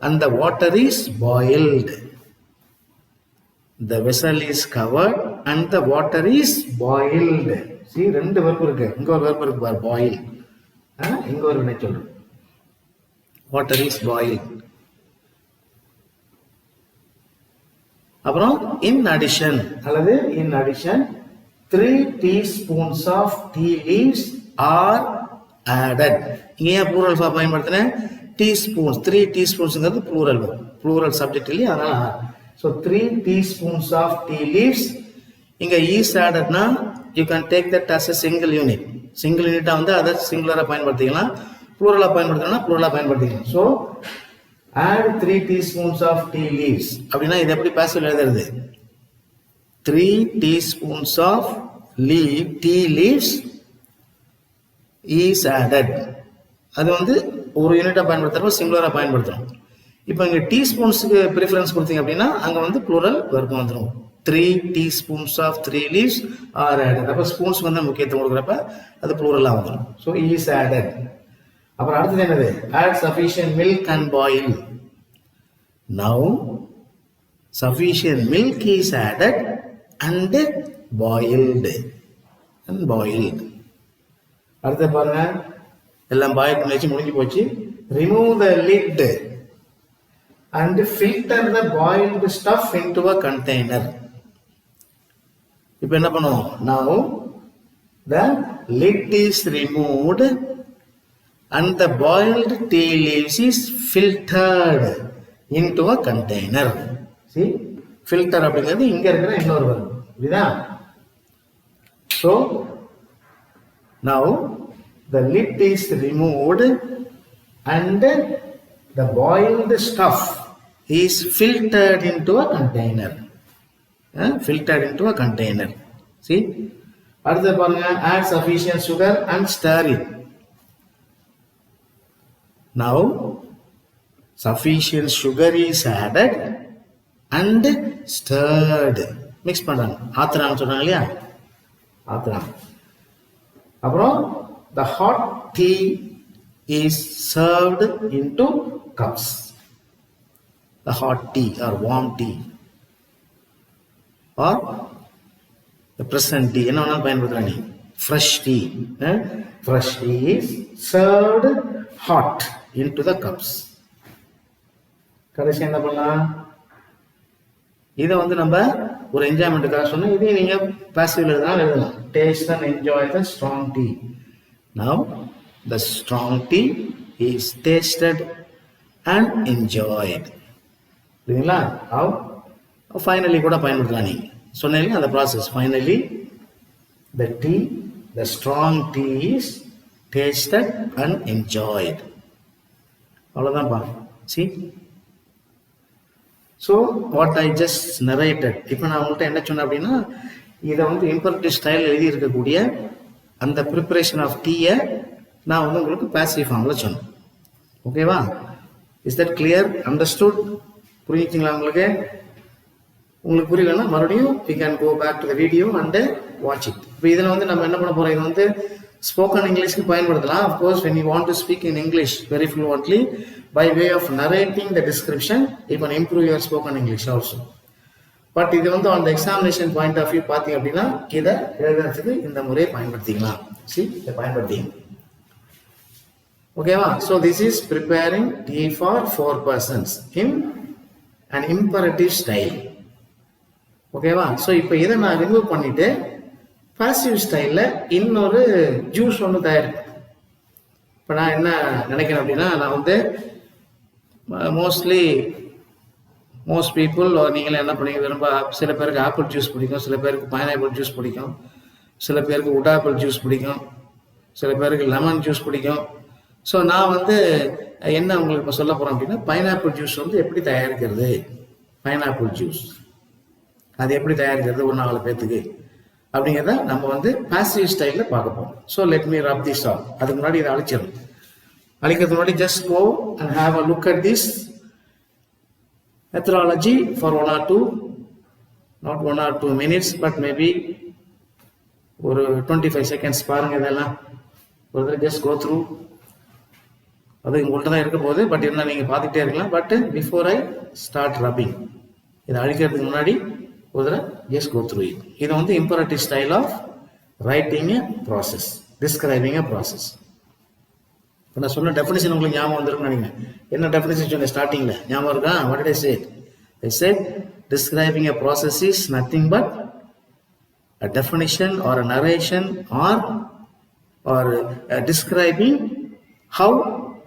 and the water is boiled. The vessel is covered and the water is boiled. See, ரெண்டு verb இருக்கு. இங்க ஒரு verb இருக்கு பாரு, boil. இங்க ஒரு வினை சொல்லு. Water is boiled. அப்புறம் in addition அல்லது in addition 3 teaspoons of tea leaves are added. இங்க ஏன் plural form பயன்படுத்துறேன்? Teaspoons, 3 teaspoonsங்கிறது plural subject இல்லையா, அதனால so 3 teaspoons of tea leaves. இங்க is added னா you can take that as a single unit. Single unit வந்து அதை singular பயன்படுத்திக்கலாம், plural பயன்படுத்தினா plural பயன்படுத்திக்கலாம். So add 3 teaspoons of tea leaves. அப்படின்னா இது எப்படி passive எழுதுறது? 3 teaspoons of tea leaves is added. அது வந்து ஒரு யூனிட்டா பயன்படுத்துறப்ப சிங்குலரா பயன்படுத்துறோம். இப்போ இங்க டீஸ்பூன்ஸ்க்கு ப்ரிஃபரன்ஸ் கொடுத்தீங்க அப்படின்னா அங்க வந்து plural verb வந்துரும். 3 teaspoons of 3 leaves are added. அப்ப ஸ்பூன்ஸ் வந்து முக்கியத்துவம் கொடுக்கறப்ப அது plural ஆ வந்துரும். So is added. அப்புறம் அடுத்து என்னது? Add sufficient milk and boil. Now sufficient milk is added and boiled. அடுத்து பாருங்க, எல்லாம் பாயில் பண்ணி வச்சு முடிஞ்சு போச்சு. Remove the lid and filter the boiled stuff into a container. இப்போ என்ன பண்ணுவோம்? Now the lid is removed and the boiled tea leaves is filtered into a container. See, filter அப்படிங்கிறது இங்க இருக்கிற இன்னொரு verb. புரியுதா? So now the lid is removed and the boiled stuff is filtered into a container. Filtered into a container. See, அடுத்து பாருங்க, add sufficient sugar and stir it. Now sufficient sugar is added and stirred. Mix பண்றாங்க, ஆத்துறாங்க சொல்றாங்க இல்லையா, ஆத்துறாங்க. அப்புறம் the hot tea is served into cups. The hot tea or warm tea or the present tea, என்ன வேணாலும் பயன்படுத்துறாங்க. Fresh tea, fresh tea is served hot into the cups. கடைசி என்ன பண்ணலாம்? இதை வந்து நம்ம ஒரு என்ஜாய்மெண்ட்டுக்காக சொன்னோம். இதையும் நீங்க பாசிவ்ல எழுதலாம். Taste and enjoy the strong tea. Now the strong tea is tasted and enjoyed. புரியுங்களா? How? Finally கூட பயன்படுத்தலாம். நீங்க சொன்னீங்க அந்த process. Finally the strong tea is tasted and enjoyed. அவ்வளவுதான் பா. See, so what I just narrated, இப்போ நான் உங்கள்கிட்ட என்ன சொன்னேன் அப்படின்னா, இதை வந்து இம்பரேட்டிவ் ஸ்டைல் எழுதி இருக்கக்கூடிய அந்த ப்ரிப்பரேஷன் ஆஃப் டீயை நான் வந்து உங்களுக்கு பாசிவ் ஃபார்ம்ல சொன்னேன். ஓகேவா? Is that clear? அண்டர்ஸ்டுட்? புரிஞ்சுங்களா உங்களுக்கு? உங்களுக்கு புரியலன்னா மறுபடியும் you can go back to the video and watch it. இப்போ இதில் வந்து நம்ம என்ன பண்ண போறோம், இது வந்து ஸ்போக்கன் இங்கிலீஷ்க்கு பயன்படுத்தலாம். Of course, when you want to speak in English very fluently, by way of narrating the description, you can improve your spoken English also. But இது வந்து on the examination point of view பார்த்தீங்க அப்படின்னா இதை எழுதுறதுக்கு இந்த முறையை பயன்படுத்திக்கலாம். See, இதை பயன்படுத்திங்க. ஓகேவா? So this is preparing tea for 4 persons in an imperative style. ஓகேவா? ஸோ இப்போ இதை நான் ரிமூவ் பண்ணிட்டு பாசிவ் ஸ்டைலில் இன்னொரு ஜூஸ் ஒன்று தயாரிப்பேன். இப்போ நான் என்ன நினைக்கிறேன் அப்படின்னா, நான் வந்து மோஸ்ட் பீப்புள் நீங்களே என்ன பண்ணீங்க, சில பேருக்கு ஆப்பிள் ஜூஸ் பிடிக்கும், சில பேருக்கு பைனாப்பிள் ஜூஸ் பிடிக்கும், சில பேருக்கு உட் ஆப்பிள் ஜூஸ் பிடிக்கும், சில பேருக்கு லெமன் ஜூஸ் பிடிக்கும். ஸோ நான் வந்து என்ன உங்களுக்கு இப்போ சொல்ல போகிறேன் அப்படின்னா, பைனாப்பிள் ஜூஸ் வந்து எப்படி தயாரிக்கிறது, பைனாப்பிள் ஜூஸ் அது எப்படி தயாரிக்கிறது ஒரு 4 பேர்த்துக்கு அப்படிங்கிறத நம்ம வந்து பாசிவ் ஸ்டைலில் பார்க்க போகிறோம். So let me rub this all. அதுக்கு முன்னாடி இதை அழிக்கிறதுக்கு முன்னாடி just go and have a look at this methodology for 1 or 2, not 1 or 2 minutes, but maybe ஒரு 25 seconds பாருங்க. இதெல்லாம் ஒரு ஜஸ்ட் கோ த்ரூ. அது உங்கள்கிட்ட தான் இருக்க போகுது. பட் என்ன நீங்கள் பார்த்துக்கிட்டே இருக்கலாம். But before I start rubbing, இதை அழிக்கிறதுக்கு முன்னாடி ஒரு தடவை ஜஸ்ட் கோ த்ரூ இட். இது வந்து imperative style of writing a process, describing a process. இப்போ நான் சொன்ன டெஃபினிஷன் உங்களுக்கு ஞாபகம் வந்திருக்குன்னு நினைக்கிறேன். என்ன டெஃபினிஷன் சொன்னேன் ஸ்டார்டிங்கில், ஞாபகம் இருக்கா? What did I say? I set describing a process is nothing but a definition or a narration or describing how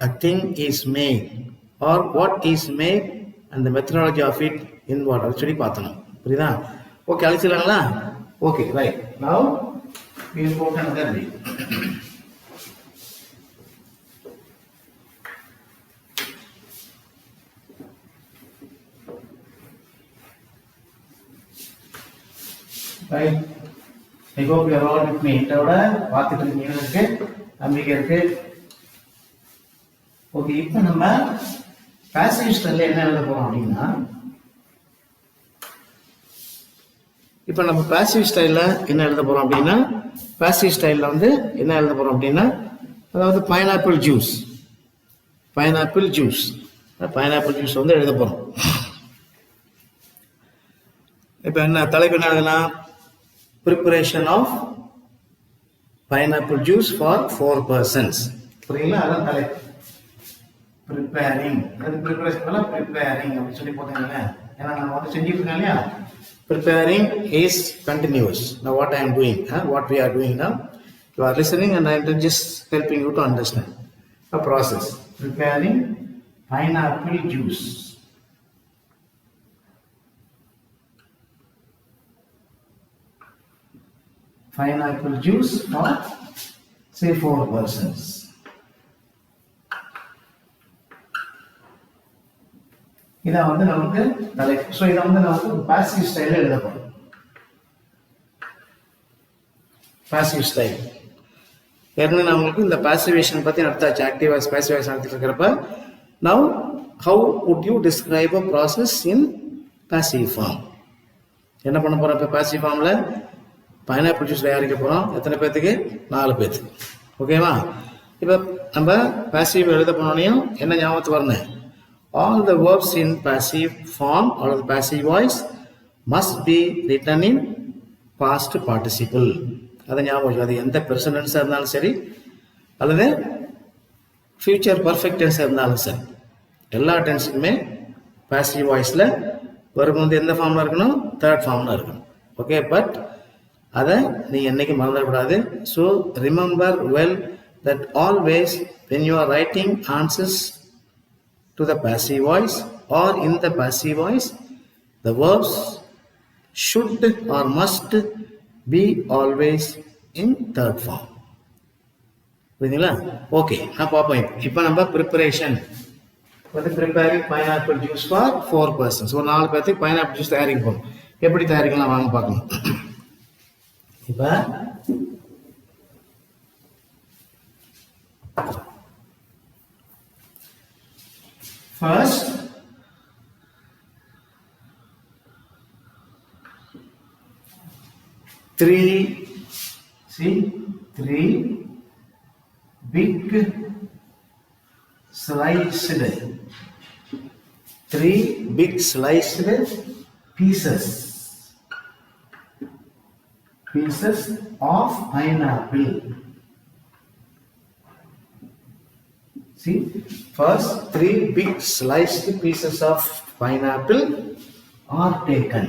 a thing is made or what is made and the methodology of it involved. அது சொல்லி பார்த்தணும். புரியுதா? Okay, அழிச்சிடலாங்களா? Okay, right. Now we will go to another way. Right. I hope you are all with me. இதோட பார்த்துட்டு இருக்கீங்க, நம்பிக்கை இருக்கு. ஓகே, இப்போ நம்ம பாசிவ் ஸ்டைல்ல என்ன எழுத போறோம் அப்படின்னா, இப்போ நம்ம பாசிவ் ஸ்டைல்ல என்ன எழுத போறோம் அப்படின்னா, பாசிவ் ஸ்டைல்ல வந்து என்ன எழுத போறோம் அப்படின்னா, அதாவது பைனாப்பிள் ஜூஸ் வந்து எழுத போறோம். இப்போ என்ன தலைப்பு என்ன எழுதலாம்? Preparation of pineapple juice for 4 persons. புரியுங்களா? அதான் தலைப்பு. ப்ரிப்பேரிங், அது ப்ரிப்பரேஷன் ப்ரிப்பேரிங் அப்படின்னு சொல்லி போட்டாங்க. ஏன்னா நம்ம வந்து செஞ்சுட்டு இருக்கோம் இல்லையா? Preparing is continuous. Now what I am doing, what we are doing now, you are listening and I am just helping you to understand a process. Preparing pineapple juice. Pineapple juice for say 4 persons. இதை வந்து நமக்கு தலைப்பு. So இதை வந்து நமக்கு passive ஸ்டைலில் எழுத போகிறோம். பாசிவ் ஸ்டைல் ஏற்கனவே நான் உங்களுக்கு இந்த பாசிவேஷன் பற்றி நடத்தாச்சு. ஆக்டிவ் வாய்ஸ் பாசிவ் வாய்ஸ் நடத்திட்டு இருக்கிறப்ப, now how would you describe a process in passive form? என்ன பண்ண போகிறோம் இப்போ பாசிவ் ஃபார்மில்? பைனாப்பிள் ஜூஸ் தயாரிக்க போகிறோம். எத்தனை பேர்த்துக்கு? 4 பேர்த்துக்கு. ஓகேவா? இப்போ நம்ம பாசிவ் எழுத போனோனையும் என்ன ஞாபகத்துக்கு வரணும்? All the verbs in passive form or the passive voice must be written in past participle. அதை ஞாபகம். அது எந்த ப்ரெசன்ட் டென்ஸாக இருந்தாலும் சரி அல்லது ஃபியூச்சர் பர்ஃபெக்ட் டென்ஸாக இருந்தாலும் சரி, எல்லா டென்ஸுக்குமே பாசிவ் வாய்ஸில் வரும் வந்து எந்த ஃபார்மில் இருக்கணும்? 3rd ஃபார்மில் இருக்கணும். ஓகே, பட் அதை நீங்கள் என்னைக்கு மறந்துடக்கூடாது. So remember well that always when you are writing answers to the passive voice or in the passive voice, the verbs should or must be always in 3rd form. புரியுதுங்களா? Okay, நான் பார்ப்போம். இப்போ நம்ம preparation வந்து preparing pineapple juice for 4 persons. ஒரு 4 பேர்த்துக்கு pineapple juice தயாரிப்போம். எப்படி தயாரிக்கலாம் வாங்க பார்க்கலாம். இப்போ first three big sliced pieces of pineapple. See, first 3 big sliced pieces of pineapple are taken.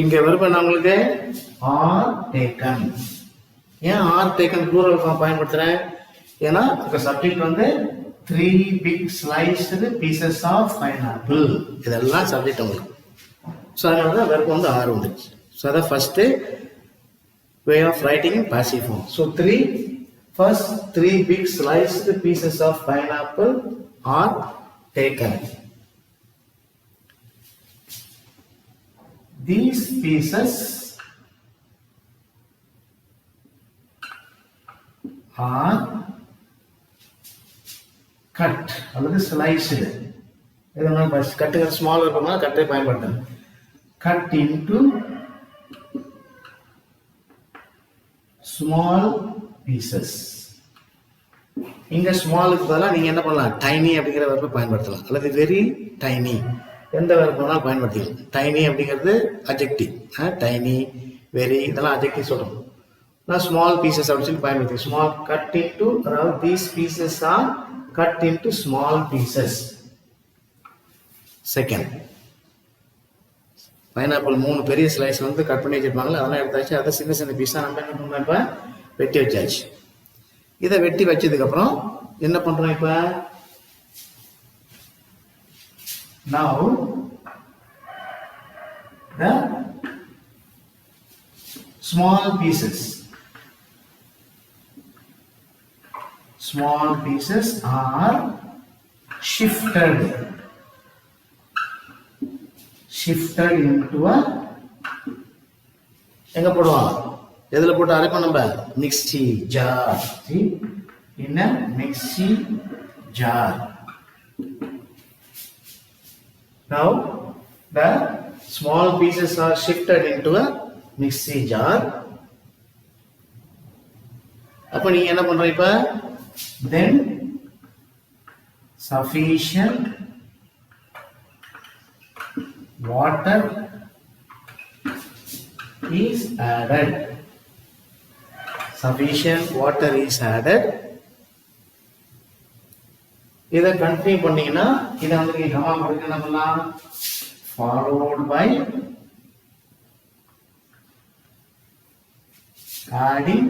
இங்க verb என்ன உங்களுக்கு? are taken. ஏன் are taken plural form பயன்படுத்துறேன்? ஏன்னா இந்த சப்ஜெக்ட் வந்து 3 big sliced pieces of pineapple. இதெல்லாம் சப்ஜெக்ட் உங்களுக்கு. ஸோ அதனால தான் verb வந்து are வந்துச்சு. ஸோ அதான் first way of writing in passive form. So first 3 big sliced pieces of pineapple are taken. These pieces are cut அல்லது sliced. இதெல்லாம் கட்டுங்க ஸ்மால் இருக்குமா கட்டை பயன்படுத்தணும். Cut into small pieces. இங்க ஸ்மாலுக்கு பதிலாக நீங்க என்ன பண்ணலாம், டைனி அப்படிங்கிற verb பயன்படுத்தலாம், அல்லது வெரி டைனி, எந்த verb வேணாலும் பயன்படுத்திக்கலாம். டைனி அப்படிங்கிறது adjective, டைனி வெரி இதெல்லாம் adjective சொல்றோம். நான் small pieces அப்படின்னு சொல்லி பயன்படுத்தி small cut into, அதாவது these pieces are cut into small pieces. Second, pineapple 3 பெரிய ஸ்லைஸ் வந்து கட் பண்ணி வச்சிருப்பாங்களே அதெல்லாம் எடுத்தாச்சு. அதை சின்ன சின்ன பீஸாக நம்ம என்ன பண்ணோம், இப்போ வெட்டி வச்சாச்சு. இதை வெட்டி வச்சதுக்கப்புறம் என்ன பண்ணுறோம், இப்போ now the small pieces are shifted into a, எங்க போடுவோம், எதுல போட்டு அரைப்போம் நம்ம, mixie jar. in a mixy jar. Now the small pieces are shifted into a mixy jar. அப்ப நீங்க என்ன பண்றீங்க, இப்ப then sufficient water is added. Sufficient water is added. இதை கண்டினியூ பண்ணீங்கன்னா இதை வந்து நீங்க கமா கொடுக்க என்ன பண்ணலாம், followed by adding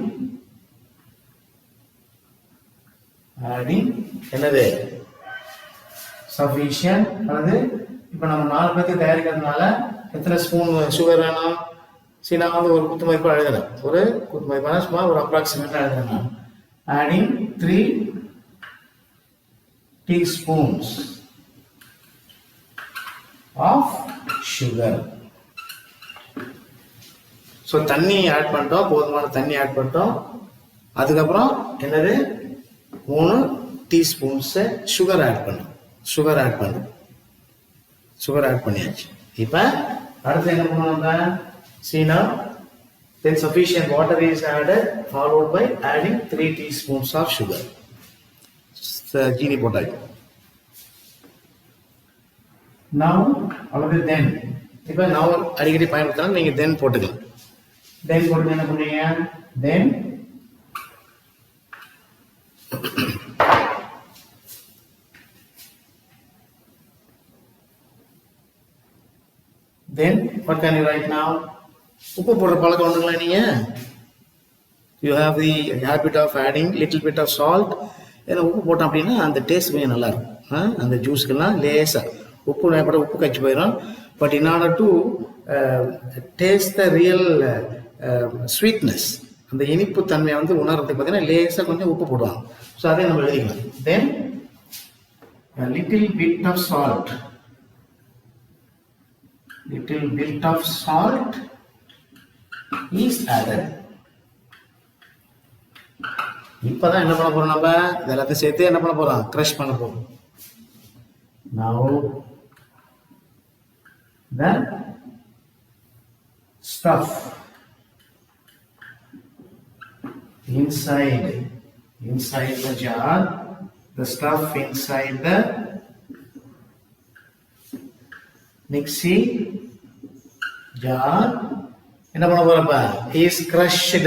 என்னது sufficient. அதாவது இப்போ நம்ம 4 பேருக்கு தயாரிக்கிறதுனால எத்தனை ஸ்பூன் சுகர் வேணும், சரி நான் வந்து ஒரு குத்து மதிப்பாக எழுதுறேன், ஒரு குத்து மதிப்பான சும்மா ஒரு அப்ராக்சிமேட்டாக எழுதுறேன். adding 3 teaspoons of sugar. So தண்ணி ஆட் பண்ணிட்டோம், போதுமான தண்ணி ஆட் பண்ணிட்டோம். அதுக்கப்புறம் என்னது 3 டீஸ்பூன்ஸ் சுகர் ஆட் பண்ணோம். சுகர் ஆட் பண்ணியாச்சு. இப்போ அடுத்து என்ன பண்ணுவோம், see now then sufficient water is added followed by adding 3 teaspoons of sugar. ஜீனி போட்டாச்சு. now அல்லது then, இப்போ now அடிக்கடி பயன்படுத்தலாம், நீங்க then போட்டுக்கலாம். then போட்டு என்ன பண்ணுவீங்க, then what can you write now? உப்பு போடுற பழக்கம் உண்டுங்களா நீங்க? you have the habit of adding little bit of salt. ஏன்னா உப்பு போட்டோம் அப்படின்னா அந்த டேஸ்ட் கொஞ்சம் நல்லா இருக்கும். அந்த ஜூஸ்க்கெல்லாம் லேசா உப்பு கச்சி போயிடும். But in order to taste the real sweetness, அந்த இனிப்பு தன்மையை வந்து உணர்றதுக்கு பார்த்தீங்கன்னா லேசாக கொஞ்சம் உப்பு போடுவாங்க. ஸோ அதே நம்ம எழுதிக்கலாம். Then little bit of salt, is added. இப்பதான் என்ன பண்ண போறோம், நம்ம இதெல்லாத்தையும் சேர்த்து என்ன பண்ண போறோம், கிரஷ் பண்ண போறோம். now the stuff inside the jar, the stuff inside the mixy jar என்ன பண்ண போறப்ப, is crushed.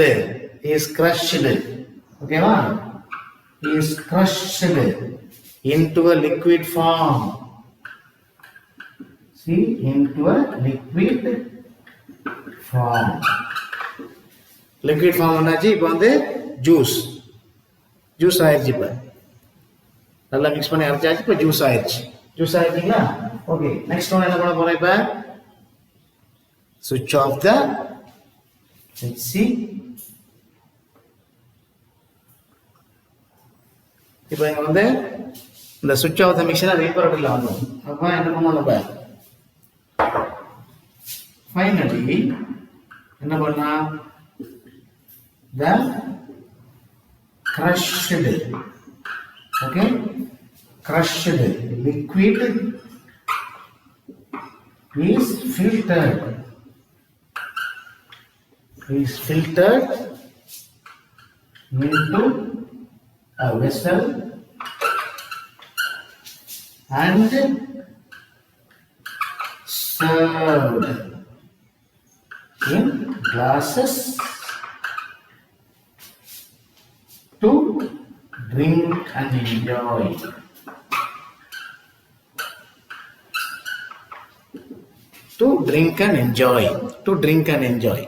ஓகேவா, is crushed into a liquid form. See, into a liquid form. liquid form என்னாச்சு, இப்போ வந்து ஜூஸ் ஆயிடுச்சு. இப்போ நல்லா மிக்ஸ் பண்ணி அரைச்சாச்சு, இப்போ ஜூஸ் ஆயிடுச்சுங்களா? ஓகே, நெக்ஸ்ட் ஒன் என்ன பண்ண போறேன், இப்போ switch off the see. இப்போ இங்க வந்து இந்த switch off the mixer ரீபரட்டில் ஆகும். அப்போ என்ன பண்ணுவோம், நம்ம ஃபைனலி என்ன பண்ணா, the crushed liquid is filtered into a vessel and served in glasses to drink and enjoy. To drink and enjoy. To drink and enjoy.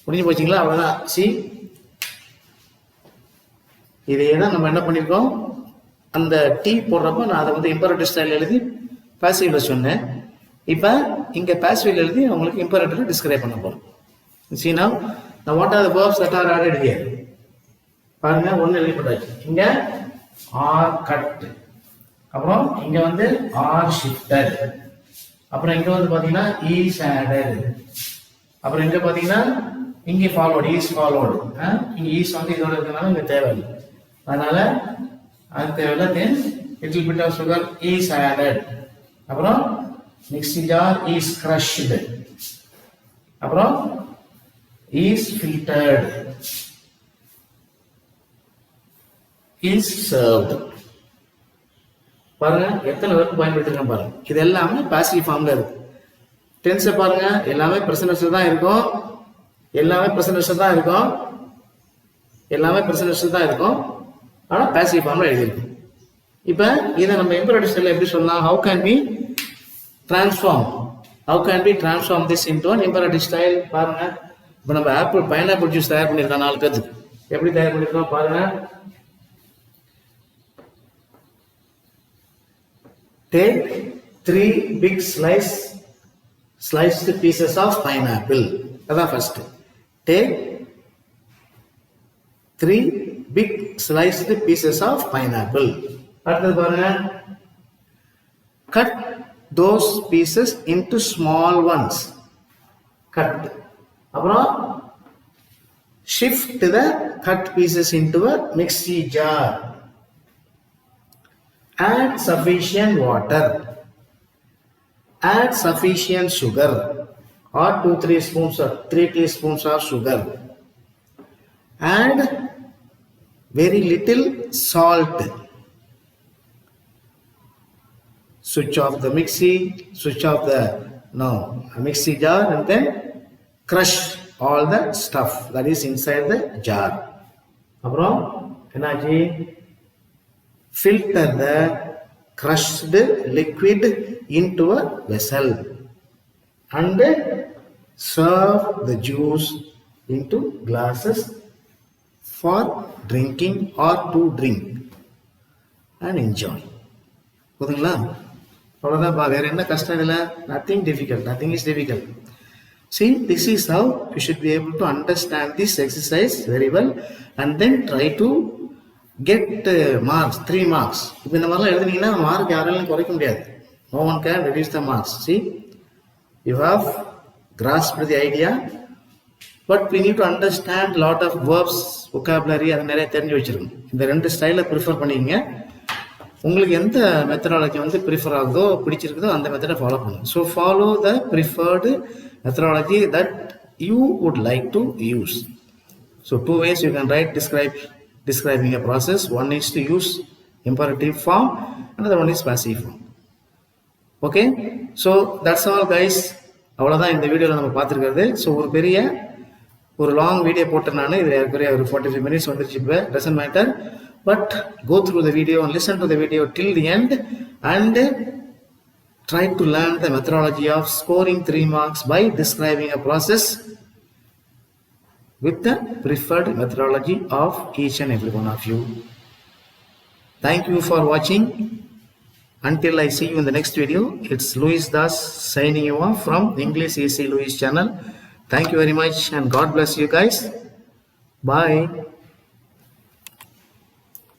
புரிஞ்சு போச்சுங்களா? அவ்வளோதான். சி, இதே தான் நம்ம என்ன பண்ணியிருக்கோம், அந்த டீ போடுறப்போ நான் அதை வந்து இம்பரேட்டிவ் ஸ்டைல் எழுதி பாசிவ்ல சொன்னேன். இப்போ இங்கே பாசிவ்ல எழுதி உங்களுக்கு இம்பரேட்டிவ்ல டிஸ்கிரைப் பண்ண போகிறோம். See now what are the verbs that are added here? பாருங்க, ஒன்று எழுதி போட்டாச்சு. இங்கே ஆர் கட், அப்புறம் இங்கே வந்து ஆர் ஷிஃப்டட், அப்புறம் இங்கே வந்து பார்த்தீங்கன்னா ஈஸ் ஆடட், அப்புறம் இங்கே பார்த்தீங்கன்னா இங்கே ஃபாலோடு, ஈஸ் ஃபாலோடு. இங்கே ஈஸ் வந்து இதோட இருக்கிறதுனால இங்கே தேவையில்லை, அதனால அது தேவையில்லை. Then little bit of sugar is added, அப்புறம் மிக்ஸி ஜார் ஈஸ் கிரஷ்டு, அப்புறம் ஈஸ் ஃபில்டர்டு, ஈஸ் சர்வ்டு. பாருங்க எத்தனை வெர்ப் பயன்படுத்திருக்கேன் பாருங்க. இது எல்லாமே பாசிவ் ஃபார்ம்ல இருக்கு. டென்ஸை பாருங்க, எல்லாமே பிரசன்ட் தான் இருக்கும், எல்லாமே பிரசன்ட் தான் இருக்கும், எல்லாமே பிரசன்ட் தான் இருக்கும், ஆனால் பாசிவ் ஃபார்ம்ல எழுதியிருக்கும். இப்போ இதை நம்ம இம்பரேட்டிவ் ஸ்டைல்ல எப்படி சொல்லலாம்? How can be transform this into an imperative style? பாருங்க, இப்போ நம்ம பைனாப்பிள் ஜூஸ் தயார் பண்ணியிருக்கோம் 4 பேருக்கு. எப்படி தயார் பண்ணியிருக்கோம் பாருங்க. Take 3 big sliced pieces of pineapple. That's first. Take 3 big sliced pieces of pineapple. அடுத்தது பாருங்க, cut those pieces into small ones. Cut. அப்புறம் shift the cut pieces into a mixie jar. Add sufficient water. Add sufficient sugar or 3 teaspoons of sugar. Add very little salt. Switch off the mixie jar and then crush all the stuff that is inside the jar. அப்புறம் என்னாச்சு? Filter the crushed liquid into a vessel and serve the juice into glasses for drinking or to drink and enjoy. புரியுதுங்களா? அவ்வளோதான். வேற என்ன கஷ்டம் இல்லை. nothing is difficult. See, this is how you should be able to understand this exercise very well and then try to get marks, 3 marks. இப்போ இந்த மாதிரிலாம் எழுதுனீங்கன்னா mark யாராலையும் குறைக்க முடியாது. No one can reduce the marks. See, you have grasped the idea, but we need to understand lot of verbs, vocabulary, அதை நிறைய தெரிஞ்சு வச்சிருக்கணும். இந்த 2 ஸ்டைலை ப்ரிஃபர் பண்ணிக்கங்க. உங்களுக்கு எந்த மெத்தடாலஜி வந்து ப்ரிஃபர் ஆகுதோ, பிடிச்சிருக்குதோ அந்த மெத்தடை ஃபாலோ பண்ணுங்க. So follow the preferred methodology that you would like to use. So 2 ways you can write describing a process. One is to use imperative form, another one is passive form. Okay, so that's all guys. அவ்வளோதான் இந்த வீடியோவில் நம்ம பார்த்துருக்கிறது. So ஒரு long video போட்டேன் நான். இது ஏற்கனவே ஒரு 45 minutes வந்துருச்சு. இப்போ doesn't matter, but go through the video and listen to the video till the end and try to learn the methodology of scoring 3 marks by describing a process with the preferred methodology of each and every one of you. Thank you for watching. Until I see you in the next video, it's Louis Das signing you off from English Easy Louis channel. Thank you very much and God bless you guys. Bye.